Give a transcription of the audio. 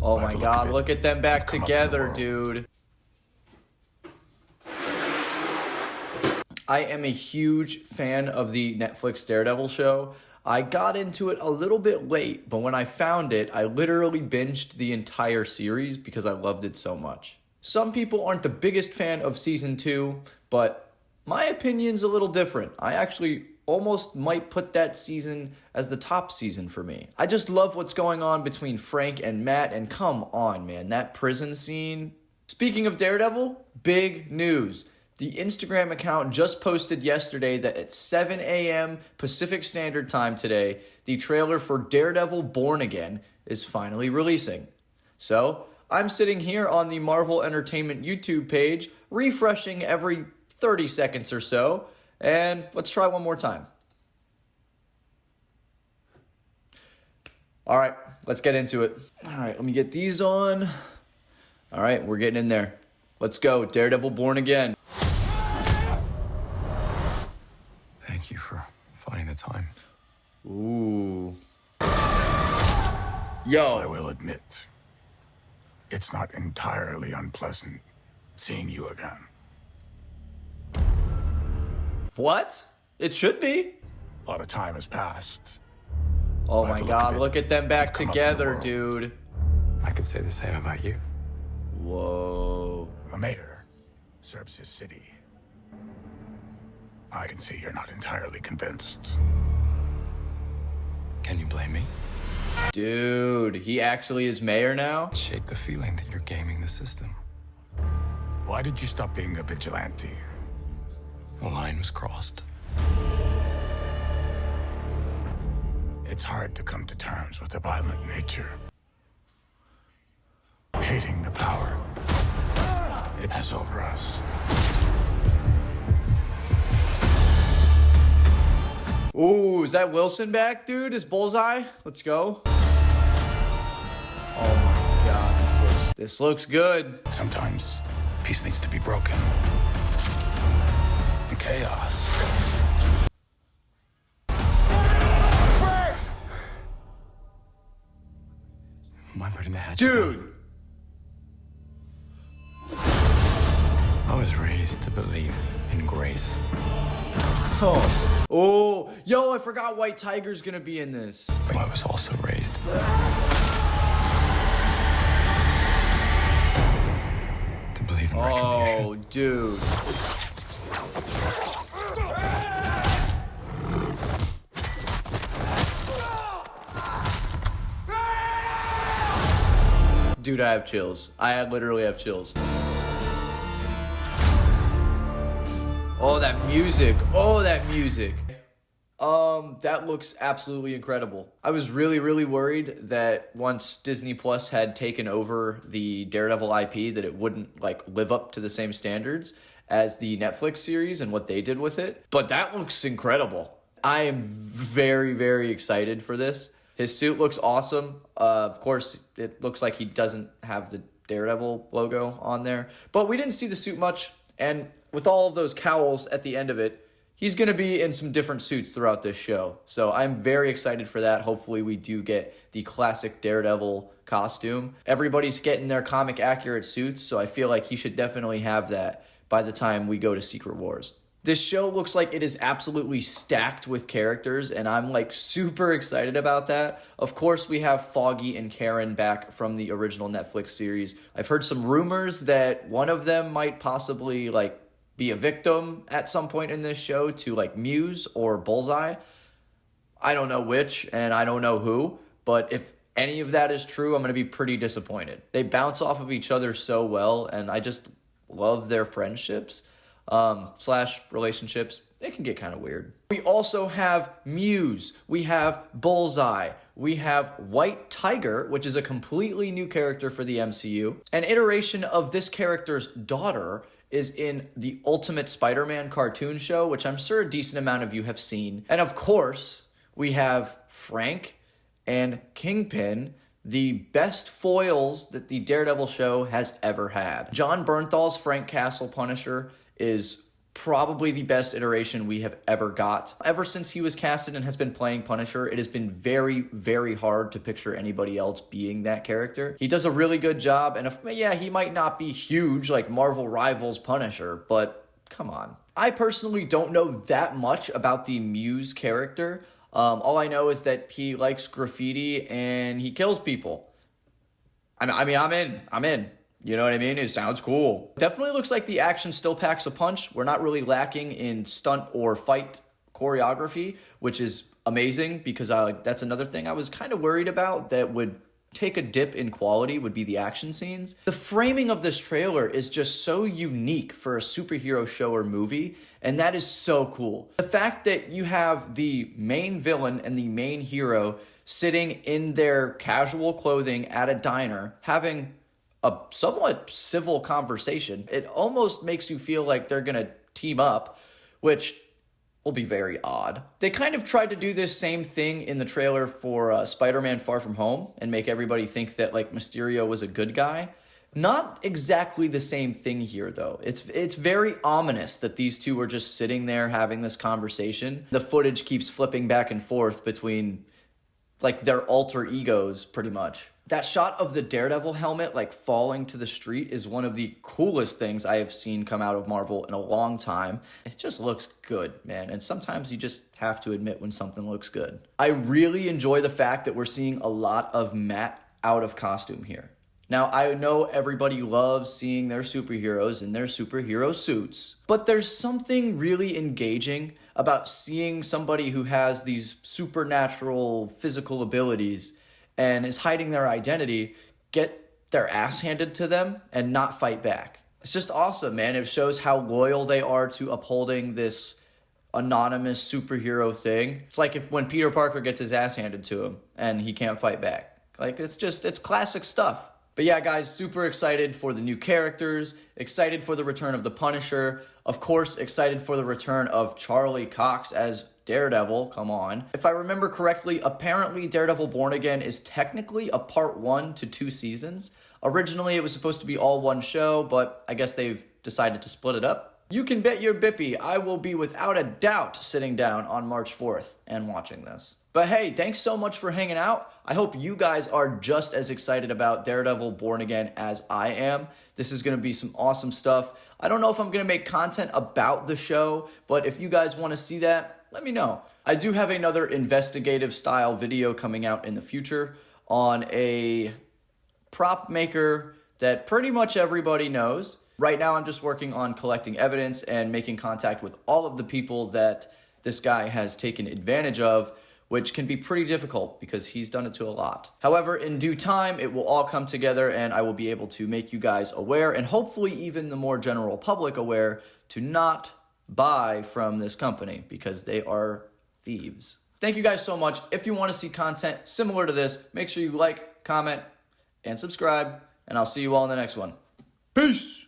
Oh my God, look at them back together, dude. I am a huge fan of the Netflix Daredevil show. I got into it a little bit late, but when I found it, I literally binged the entire series because I loved it so much. Some people aren't the biggest fan of season 2, but my opinion's a little different. I actually almost might put that season as the top season for me. I just love what's going on between Frank and Matt, and come on, man, that prison scene. Speaking of Daredevil, big news. The Instagram account just posted yesterday that at 7 a.m. Pacific Standard Time today, the trailer for Daredevil Born Again is finally releasing. So, I'm sitting here on the Marvel Entertainment YouTube page, refreshing every 30 seconds or so, and let's try one more time. All right, let's get into it. All right, let me get these on. All right, we're getting in there. Let's go, Daredevil Born Again. Thank you for finding the time. Ooh. I Yo. will admit, it's not entirely unpleasant seeing you again. What? It should be. A lot of time has passed. Oh By my the look God, of it, look at them back you've come up in the together, world. dude. I could say the same about you. Whoa. The mayor serves his city. I can see you're not entirely convinced. Can you blame me? Dude, he actually is mayor now? Shake the feeling that you're gaming the system. Why did you stop being a vigilante? The line was crossed. It's hard to come to terms with a violent nature. Hating the power it has over us. Ooh, is that Wilson back, dude? Is Bullseye? Let's go. Oh my God, this looks good. Sometimes peace needs to be broken. And chaos. Am I putting the hatchet Dude. down? I was raised to believe in grace. Oh, yo, I forgot White Tiger's gonna be in this. But I was also raised to believe in retribution. Oh, dude. Dude, I have chills. I literally have chills. Oh, that music. Oh, that music. That looks absolutely incredible. I was really worried that once Disney Plus had taken over the Daredevil IP, that it wouldn't like live up to the same standards as the Netflix series and what they did with it. But that looks incredible. I am very excited for this. His suit looks awesome. Of course, it looks like he doesn't have the Daredevil logo on there, but we didn't see the suit much. And with all of those cowls at the end of it, he's going to be in some different suits throughout this show. So I'm very excited for that. Hopefully we do get the classic Daredevil costume. Everybody's getting their comic accurate suits, so I feel like he should definitely have that by the time we go to Secret Wars. This show looks like it is absolutely stacked with characters, and I'm like super excited about that. Of course, we have Foggy and Karen back from the original Netflix series. I've heard some rumors that one of them might possibly like be a victim at some point in this show to like Muse or Bullseye. I don't know which, and I don't know who, but if any of that is true, I'm going to be pretty disappointed. They bounce off of each other so well, and I just love their friendships. / relationships. It can get kind of weird. We also have Muse. We have Bullseye. We have White Tiger, which is a completely new character for the MCU. An iteration of this character's daughter is in the Ultimate Spider-Man cartoon show, which I'm sure a decent amount of you have seen. And of course, we have Frank and Kingpin, the best foils that the Daredevil show has ever had. John Bernthal's Frank Castle Punisher is probably the best iteration we have ever got. Ever since he was casted and has been playing Punisher, it has been very, very hard to picture anybody else being that character. He does a really good job, and he might not be huge like Marvel Rivals Punisher, but come on. I personally don't know that much about the Muse character. All I know is that he likes graffiti and he kills people. I'm in. You know what I mean? It sounds cool. Definitely looks like the action still packs a punch. We're not really lacking in stunt or fight choreography, which is amazing because that's another thing I was kind of worried about that would take a dip in quality would be the action scenes. The framing of this trailer is just so unique for a superhero show or movie, and that is so cool. The fact that you have the main villain and the main hero sitting in their casual clothing at a diner having a somewhat civil conversation, it almost makes you feel like they're gonna team up, which will be very odd. They kind of tried to do this same thing in the trailer for Spider-Man Far From Home and make everybody think that like Mysterio was a good guy. Not exactly the same thing here though. It's very ominous that these two are just sitting there having this conversation. The footage keeps flipping back and forth between like their alter egos pretty much. That shot of the Daredevil helmet like falling to the street is one of the coolest things I have seen come out of Marvel in a long time. It just looks good, man. And sometimes you just have to admit when something looks good. I really enjoy the fact that we're seeing a lot of Matt out of costume here. Now, I know everybody loves seeing their superheroes in their superhero suits, but there's something really engaging about seeing somebody who has these supernatural physical abilities and is hiding their identity get their ass handed to them and not fight back. It's just awesome, man. It shows how loyal they are to upholding this anonymous superhero thing. It's like when Peter Parker gets his ass handed to him and he can't fight back. Like, it's classic stuff. But yeah, guys, super excited for the new characters, excited for the return of the Punisher, of course, excited for the return of Charlie Cox as Daredevil, come on. If I remember correctly, apparently Daredevil Born Again is technically a part 1 to 2 seasons. Originally, it was supposed to be all one show, but I guess they've decided to split it up. You can bet your bippy I will be without a doubt sitting down on March 4th and watching this. But hey, thanks so much for hanging out. I hope you guys are just as excited about Daredevil Born Again as I am. This is going to be some awesome stuff. I don't know if I'm going to make content about the show, but if you guys want to see that, let me know. I do have another investigative style video coming out in the future on a prop maker that pretty much everybody knows. Right now, I'm just working on collecting evidence and making contact with all of the people that this guy has taken advantage of, which can be pretty difficult because he's done it to a lot. However, in due time, it will all come together and I will be able to make you guys aware and hopefully even the more general public aware to not buy from this company because they are thieves. Thank you guys so much. If you want to see content similar to this, make sure you like, comment, and subscribe, and I'll see you all in the next one. Peace!